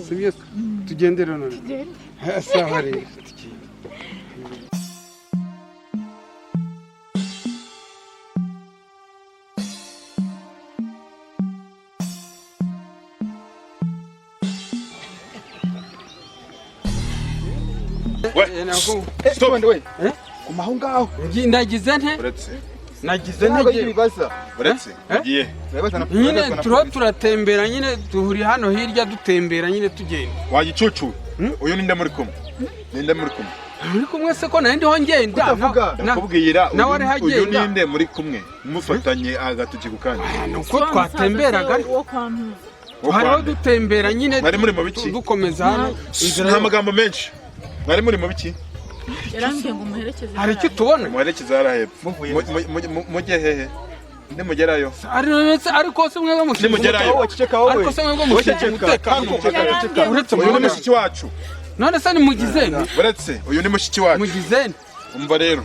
sibyo tugendera none sawa rero Stop we. Kumahungaho. Ndagize nte? Nagize nte? Buretse. Giye. Nyine turatembera nyine duhuri hano hirya dutembera nyine tugenda. Wagicucu. Uyu ninde muri kumwe? Ninde muri kumwe? Muri kumwe se ko nandi ho ngenda. Nakubwira uyu ninde muri kumwe? Mufatanye agatuki gukandi. Nuko twatemberaga. Hariho dutembera nyine dukomeza hano. Nta magambo menshi. Mwari muri mu biki? Yarambye ngo muherekeze. Hari icyo tubona? Muherekeze harahepfo. Mujye hehe? Ndimugerayo. Ariko se mwebwe mushike. Ndimugerayo. Ariko se mwebwe mushike umutekano. Uretse uyu ni mushiki wacu. None se ni mugizeni? Uretse uyu ni mushiki wacu. Mugizeni. Umva rero.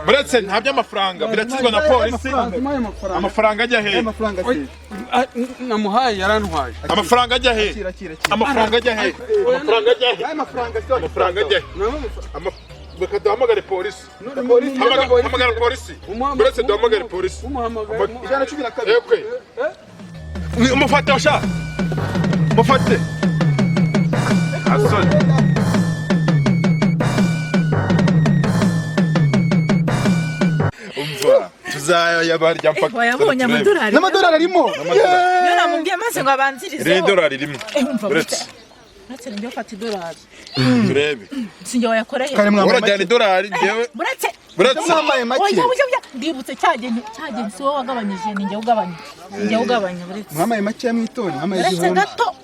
Buretse nta by'amafaranga birakizwa na polisi. Amafaranga ajya he? Namuhaye yarantwaje. Amafaranga ajya he? Amafaranga ajya he? Amafaranga ajya he? Bakaduhamagare polisi. Hamagara polisi. Buretse duhamagare polisi. Ijana 12. Umufate osha. Mufate. Asoni. Tuzayabarya mpaka. Wayabonye amadolari. N'amadolari arimo. Yo namubwiye maze ngo abanzirize. Idolari rimwe. Buretse njye ufata idolari. Turebe. Sinjye wayakoreye. Urajyana idolari ngewe. Buretse mwamaye make. Ndibutse cyagene si wowe wagabanyije ninjye ugabanya. Ninjye ugabanya buretse. Mwamaye make yamwitoni, mwamaye igihumbi. Buretse gato.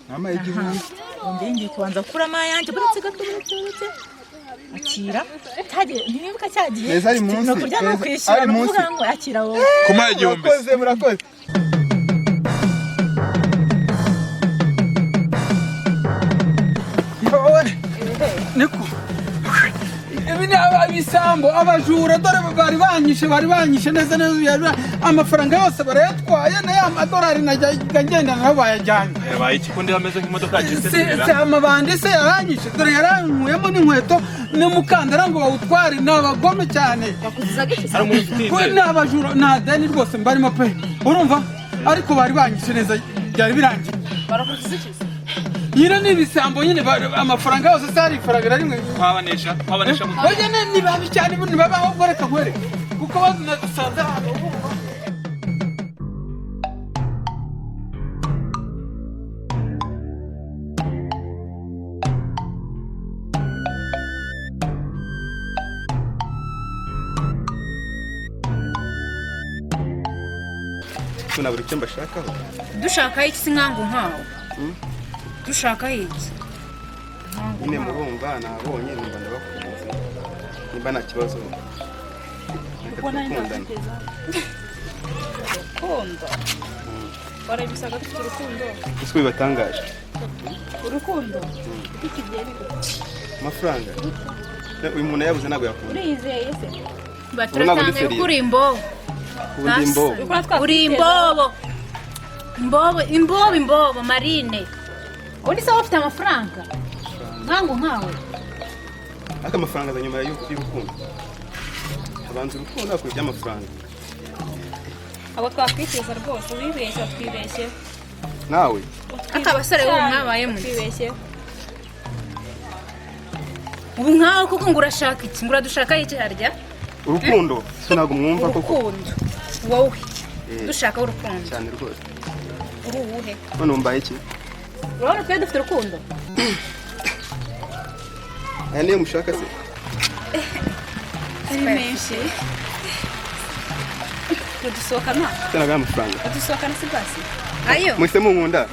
Mwamaye igihumbi. Ngiye kubanza kurama yanjye buretse gato buretse. Akira cyagiye ntibibuka cyagiye neza ari munsi no kurya no kwishyura no kuvuga ngo akira wowe kuma igihumbi murakoze niko ibi ni abisambo abajura dore bari banyishe neza amafaranga yose barayatwaye na ya madolari najyagenda nabo bayajyanye yabaye ikikundi bameze nk'imodoka yagise se amabandi se yaranyishe dore yarankuyemo n'inkweto n'umukandara ngo bawutware n'abagome cyane n'abajura nta deni rwose mbarimo pe urumva ariko bari banyishe neza byari birangiye barakuzize iki nyine nibisambo nyine amafaranga yose sari faragara rimwe kwabanesha oya ni babi cyane ni babaho goreka kwere kuko badusanze hano tunabura icyo mbashakaho dushaka iki singango nkaho dushaka iki nyine murumva nabonye nimba ndabakunze nimba nta kibazo ubona ndakundana urukundo barabisaga dufite urukundo ese bibatangaje urukundo ikigere amafaranga uyu muntu yabuze ntabwo yakunda urizeye se baturasanga kuri imbobo imbobo marine undi sawa ufite amafaranga nkawe aka amafaranga za nyuma y'urukundo abanza urukundo akujya amafaranga abo twakwiteza rwose wibeshye twibeshye nawe aka basore bo mwabaye mu twibeshye ubu nkaho kuko ngurashaka iki nguradushaka iki harya urukundo sinago mwumva koko urukundo wowe dushaka urukundo cyane rwose uruhe none umbaye iki urabona twe dufite urukundo aya niyo mushaka se ari menshi dusohokana cyane amafaranga dusohokana si basi ayo mwese munkunda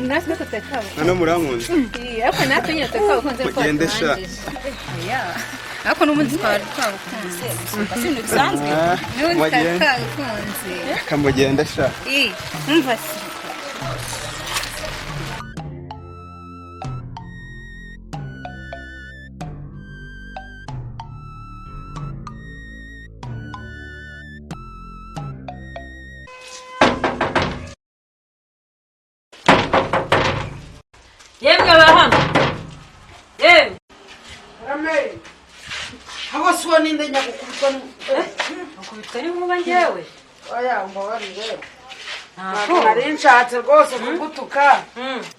natwe tutakaba none murankunze ariko natwe nyine tutakaba konze ko mugendesha ariko n'umunsi twabukunze sinzi bisanzwe niwe twabukunze kamugendesha umva se Yemwe bahama. Yemwe. Ramey. Hago suoni ndenya kukubitwa Ukubitwa n'inkuba njyewe. oya mbabarire. Ntabwo nari nshatse rwose kugutuka.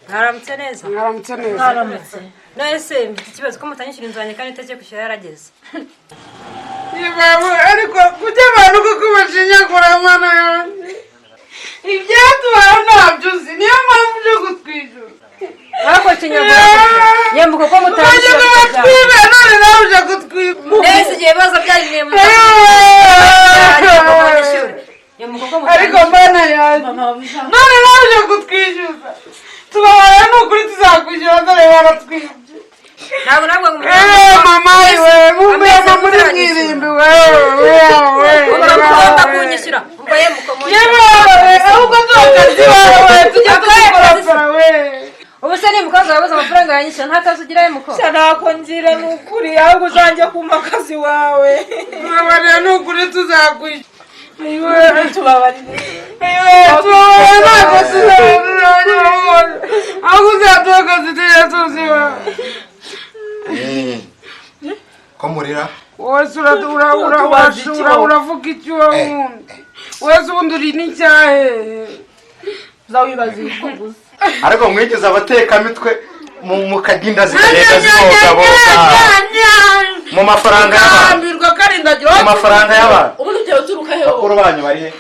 Mwaramutse neza. Mwaramutse neza. Mwaramutse. Nese mfite ikibazo ko mutanyishyura inzu yanjye kandi itariki kwishyura yarageze. Ibabu ariko kujya abantu kuko bashinyagura mana yanjye. Ibyatubaho ntabyo uzi niyo mpamvu byo gutwijura. Ariko kinyagura. Yembuka ko mutanyishyura. Bajya batwibe none nawe uje gutwiba. Nese igihe ibibazo byari mu ariko mana yanjye none nawe uje gutwishyuza. Tubabaye n'ukuri tuzakwishyura dore baratwibye. Ntabwo nabwo mama iwe mumbe muri mwirimbi wewe ugomba kunyishyura umva yemuko ahubwo nzakazi wawe tujya tuzikora we ubu se ni mukazi wabuze amafaranga yanyishyura nta kazi ugira yemuko ntako ngira ni ukuri ahubwo uzajya kumpa akazi wawe tubabarira ni ukuri tuzakwishyura tubabarire tubabarira ntabwo tuzabona ahubwo uzaduha akazi tujya tuziba ko murira wese uravuga icyo wundi wese ubundi uri n'icyahe uzawibaza ibiko gusa ariko mwigeze abatekamitwe mukagenda zigenda zibogaboga mu mafaranga y'abantu mu mafaranga y'abantu ubundi byawe uturuka heho bakuru banyu bari he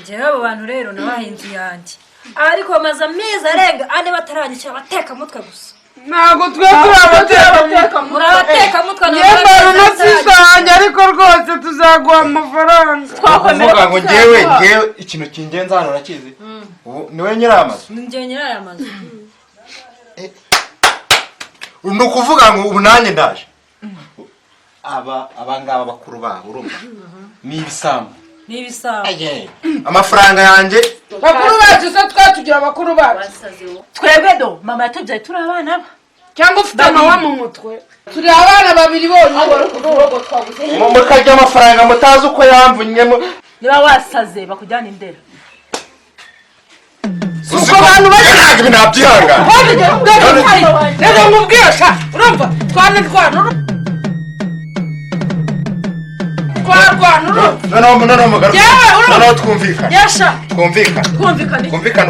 njyewe abo bantu rero nabahaye inzu yanjye ariko bamaze amezi arenga ane bataranyishyura abatekamutwe gusa ntabwo twe turabateka murabatekamutwe yembaye umusisa wanjye ariko rwose tuzaguha amafaranga twavuga ngo ngewe ikintu kingenza hano urakizi ubu niwe nyiramazu njyewe nyirayo amazu ni ukuvuga ngo ubu nanjye ndaje abangaba bakuru babo urumva ni ibisambo amafaranga yanjye bakuru bacu se twatugira bakuru bacu twebwe do mama yatubyaye turi abana ba cyangwa ufite amawa mu mutwe turi abana babiri bonyine mukarya amafaranga mutazi uko yamvunyemo niba wasaze bakujyana indera uko abantu bari nabyihangana reka mubwisha urumva twanarwana noneho twumvikana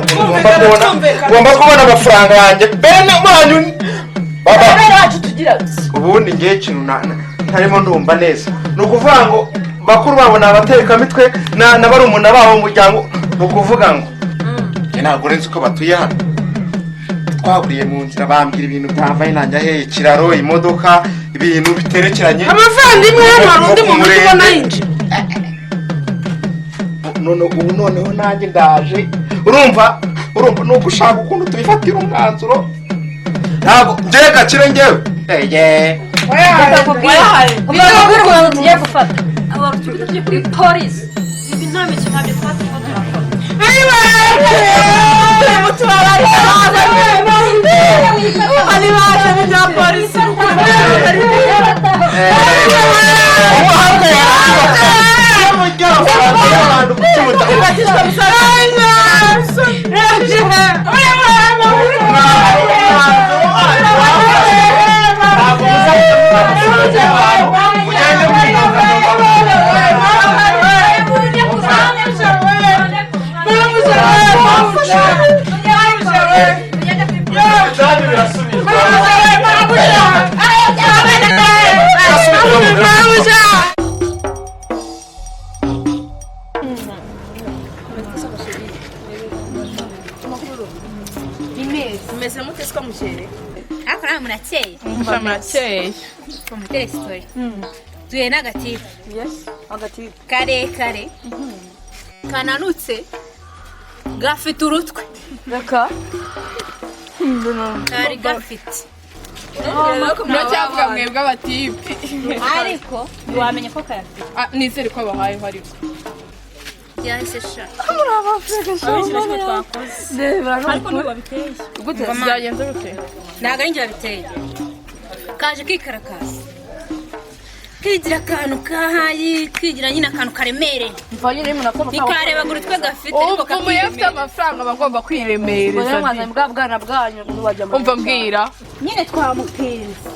ukuntu ugomba kubona amafaranga yanjye bene wanyu ubundi ngewe ikintu ntarimo ndumva neza ni ukuvuga ngo bakuru babo ni abatekamitwe na barumuna babo mu muryango ni ukuvuga ngo ntabwo urenze uko batuye hano twahuriye mu nzira bambwira ibintu byambaye nanjye aheye ikiraro imodoka ibintu biterekeranye abavandimwe hano hari undi muntu ubona yinjiye ubu noneho nanjye ndaje urumva ni ugushaka ukuntu tubifatira umwanzuro ntabwo njyewe gakire njyewe ubwo rwanda tugiye gufata abantu tugiye kuri polisi ibi nta mikino ntabyo twatuma turakora Umeze mute siko muchere? Ariko nawe murakeye. Murakeye. Mutere story. Tuye n'agatifu. Yes, agatifu. Kare. Kananutse. Gafite urutwe. Reka. Kari gafite. Muracyavuga mwebwe abatipe. Ariko wamenye ko kayafite. Nizere ko abahayeho ariko. Yahise sha. Ariko ntibabiteye. Gute byagenze bite? Ntabwo ari njye wabiteye. Kaje kikarakaza. kigira akantu kahayi kigira nyine akantu karemere mva nyine munafite nikareba guru twe gafite ariko kakiremere amafaranga bagomba kwiremereza mwaza bwa bwana bwanyu nubajya mu umva mbwira nyine twamupenze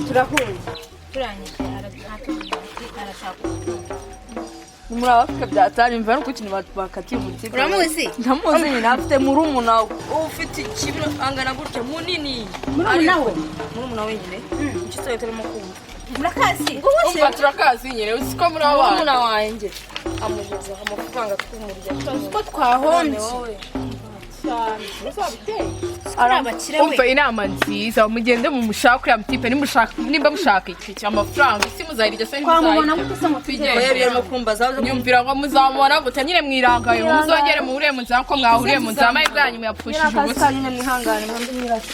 turahuza turanyika arashaka murabafite byatari mva no kukintu bakatiye umutima uramuzi ndamuzi nyine afite murumuna we ufite ikibiro angana gutya munini murumuna we nyine icyo tsoye turimo kumva murakazi umva turakazi nyine usiko muri abana murumuna wanjye amugeza amafaranga tw'umurya ko twahonze umva inama nziza mugende mu mushaka kuri amtipe nimba mushaka iki amafaranga isi muzahirije se twamubona gute se mutugere nyumvira ngo muzamubona gute nyine mwirangaye muzongere mu uriye mu nzira ko mwahuriye mu nzira amaye bwanyu muyapfushije ubusa nyine mwihangane mwambi mwirase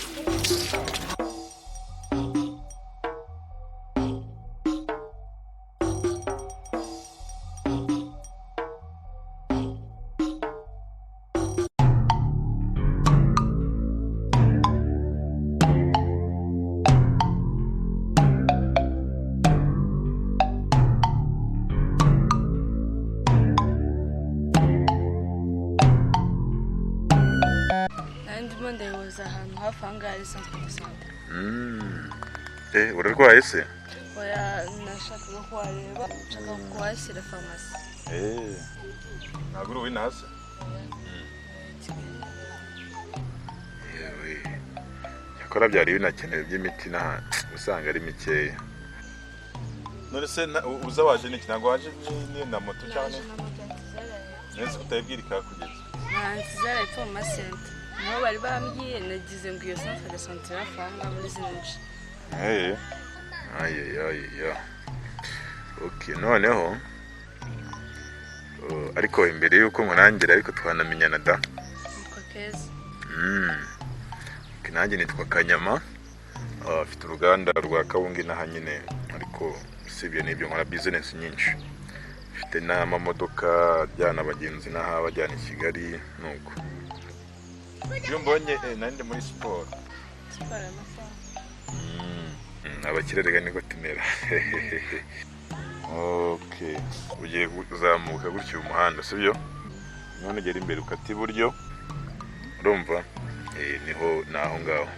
ahantu hafi ahangaha ari centre de santé. Urarwaye se? Oya nashakaga ko wareba nshaka ko washyira farumasi. Ntabwo uri uw'inase? Yewe yakora byari binakenewe by'imiti usanga ari mikeya. None se uza waje n'iki? Ntabwo waje na moto cyane? Nese utayibwira ikakugeza? Nzara farumasi center. Nabo bari bambwiye nagize ngo iyo centre de santé yafanga muri zinji. Okay, noneho ariko imbere yuko nkurangira ariko twanamenyana da. Nitwa Keza. Nanjye nitwa Kanyama. Afite uruganda rwa kawungi naha nyine ariko sibyo nibyo nkora business nyinshi. Mfite n'amamodoka ajyana abagenzi naha bajyana i Kigali nuko. Iyo mbonye nandi muri sport. Abakirerega niko tumera. Okay, ugiye kuzamuka gutyo umuhanda sibyo? None gera imbere ukati buryo. Urumva? Niho naho ngaho.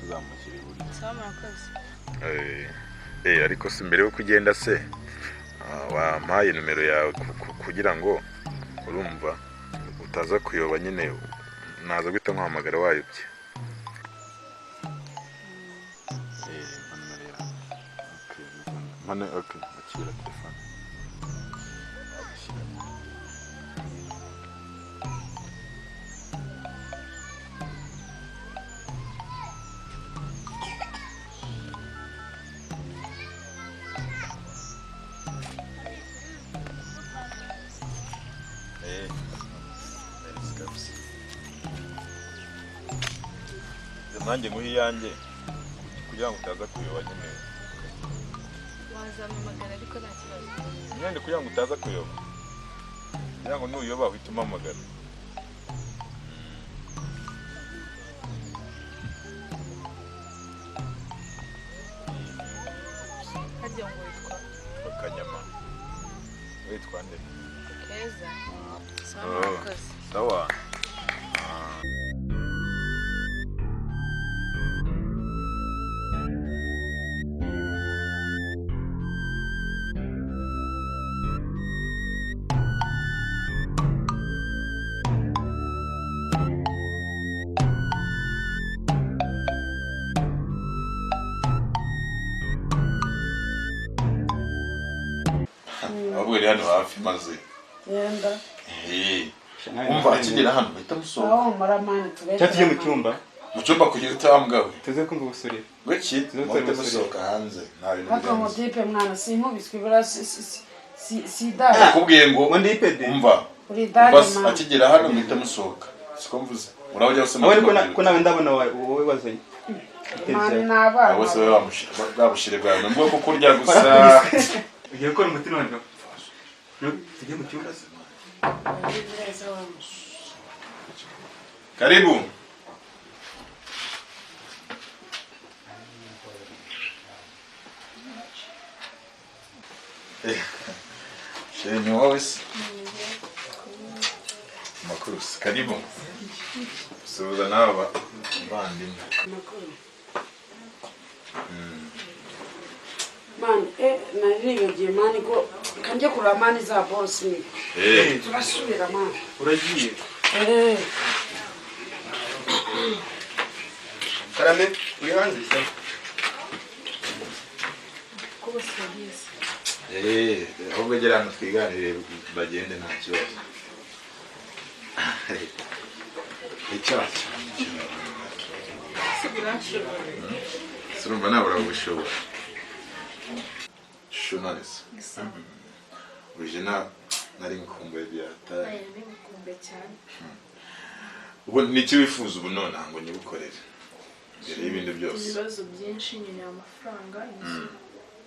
Kuzamukira buryo. Samurakoze. Ariko si mbere yo kugenda se wampaye numero yawe kugira ngo urumva utaza kuyoba nyine naza guhita nkuhamagara wayobye. Okay, akira telefone. Nanjye nguhi yanjye kugira ngo utaza kuyoba nyine. Wazamamagara ariko nta kibazo. Nyine kugira ngo utaza kuyoba. Kugira ngo nuyoba uhite umpamagara. Hajya ngo witwa Kanyama. Witwa nde? Keza. Samurakoze. Sawa. Abwira hano hafi maze. Yenda. Umva akigera hano bahita musohoka. Aho maramani tubeshya. Cyatuje mu cyumba. Mu cyumba kugira utambwawe. Tuze kumva ubusore. Weki bahita musohoka hanze. Nta bintu Hako motipe mwana sinkubiswe bira sida. Nakubwiye ngo Undi ipede. umva. Bas akigera hano bahita musohoka. Siko mvuze. Urabajya bose mu. Ariko ko nawe ndabona wowe wazanye. Mani naba. Abose babushire bwawe. Mbwo ko kurya gusa. Ugiye gukora umuti none. Tujye mu cyumba. Karibu. suza naba bandimwe. Man, naribagiye mani ko kanjye kureba mani za boss ni. Turasubira mani. Uragiye. Karame, uri hanze se? ko bose babizi. Ahubwo gera hano twiganire bagende nta kibazo. Icyatsi. Surumva nabura ubushobozi. Shunanese. Original nari nkumbuye byata. Nkumbuye cyane. Ubu niki wifuza ubu none ngo nyibukorere. Mbere y'ibindi byose. Ibibazo byinshi nyine amafaranga imisoro.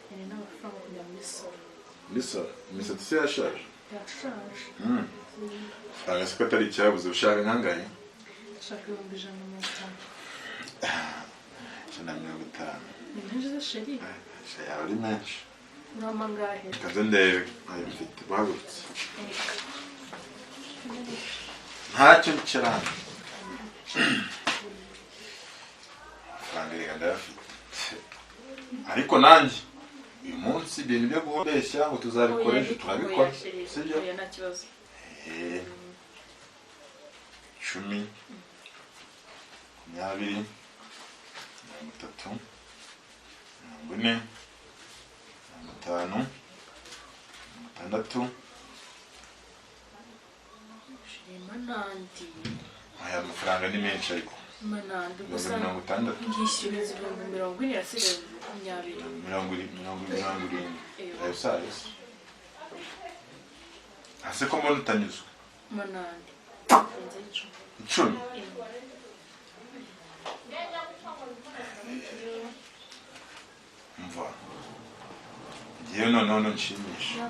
Nyine n'amafaranga kujya muri solo. Muri solo? Imisatsi se yashaje? Yashaje. Faranga siko atari icyabuze ushaka nkangahe? Shaka 150. 150. Ni menshi sheri. Shaya uri menshi. Urama ngahe? Kaze ndebe ayo mfite bahagurutse. Ntacyo ncerana. Faranga reka ndayafite. Ariko nanjye uyu munsi ibintu byo guhobeshya ngo tuzabikoresha turabikora. Sibyo? Oya nta kibazo. 10 20 30 40 50 60 Manandi. aya mafaranga ni menshi ariko Manandi gusa gusa 60 ngishyura 40 yasigaye 20. 20 ayo sayes ase ko mbona utanyuzwe Manandi. 10 mva ngiye none nshimisha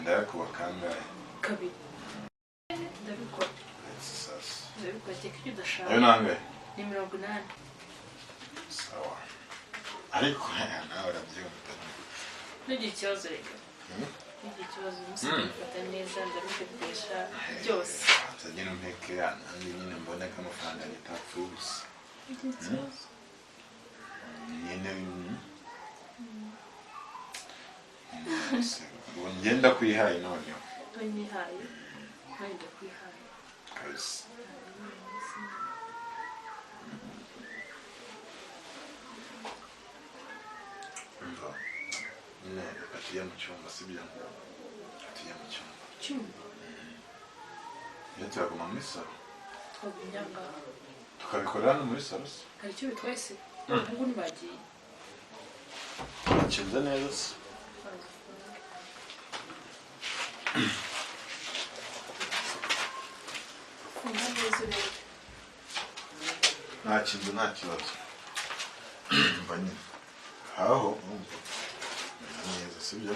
ndayakuba kangahe kabiri ndabikora sasa ndabikora cyeka ibyo udashaka ayo nangahe ni 80. sawa ariko nawe urabyumva n'igi kibazo reka n'igi kibazo musifata neza ndabikopesha byose tagenda mpeke andi nyine mbona ko amafaranga nitapfuza nyine ngenda kwihaye noneho nihaye kandi kwihaye kabisa nyine atuye mu cyumba sibyo atuye mu cyumba iyo turaguma muri salo tukabikorera hano muri salo se hari icyo bitwaye se ubu ntibagiye bakinze neza se nta kintu nta kibazo mva nyine aho neza sibyo